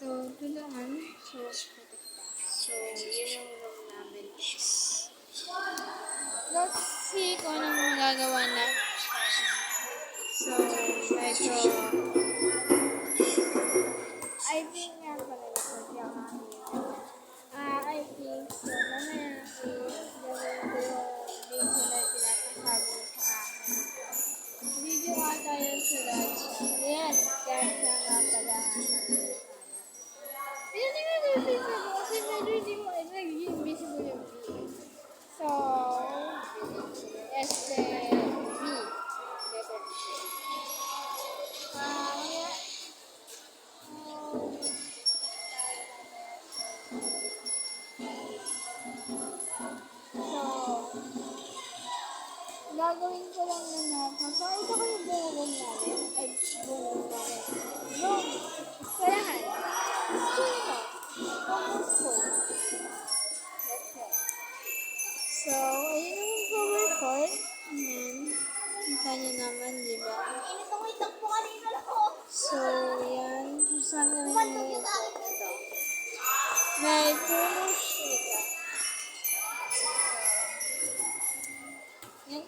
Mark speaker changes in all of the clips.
Speaker 1: So, doon. So, yun yung room namin is. Let's see kung anong magagawa na. So, medyo, I think nga pala likod yung I think so. Mamaya is gawin ko yung video na pinakasabi sa akin. Video nga tayo sila. Yes, kaya nga pala. Hindi nga visible kasi medyo hindi mo naging visible yung video. So, STV. Gagawin ko lang na papakita ko yung buong room namin. Ay, buong room namin. Room. Kailangan. School ko. Common school. That's it. So, ayun yung cover court. Ayan. Kita nyo naman, di ba? So, yan. Saan kami nilito? May puno siya. Yan.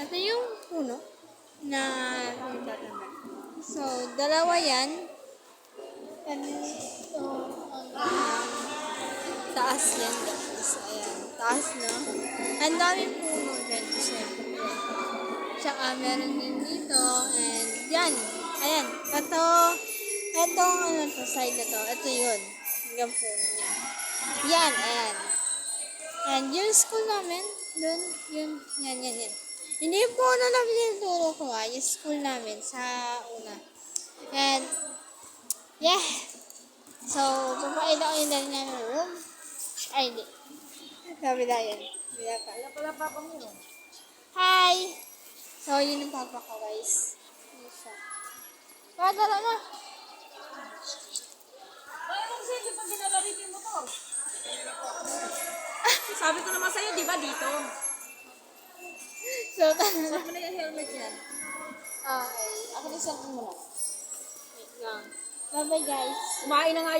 Speaker 1: Ito yung puno na pinagtataman. So, dalawa yan. And ito, taas yan guys. Ayan, taas no. Ang daming puno dyan. Siyempre. Tsaka meron din dito. And yan. Ayan. Ito ano to, side na to. Ito yun. Hanggang puno niya. Yan. Ayan. And yung school namin. Doon. Yun. Yan. Hindi po na lang tinuturo ko yung school namin sa una. And yeah. So, papakita ko yung dali namin room. Ay, hindi. Sabi na yun.
Speaker 2: Kaya pala papa mo yun.
Speaker 1: Hi! So, yun ang papa ko, guys. Yun siya. Tara na.
Speaker 2: Kaya mong sa'yo, di ba ginalaritin mo to? Sabi ko naman sa'yo, di ba dito?
Speaker 1: So, tara na.
Speaker 2: Saan mo na yung helmet yan?
Speaker 1: Okay.
Speaker 2: Ako din saan mo muna.
Speaker 1: Wait lang. Bye-bye, guys.
Speaker 2: Kumain na nga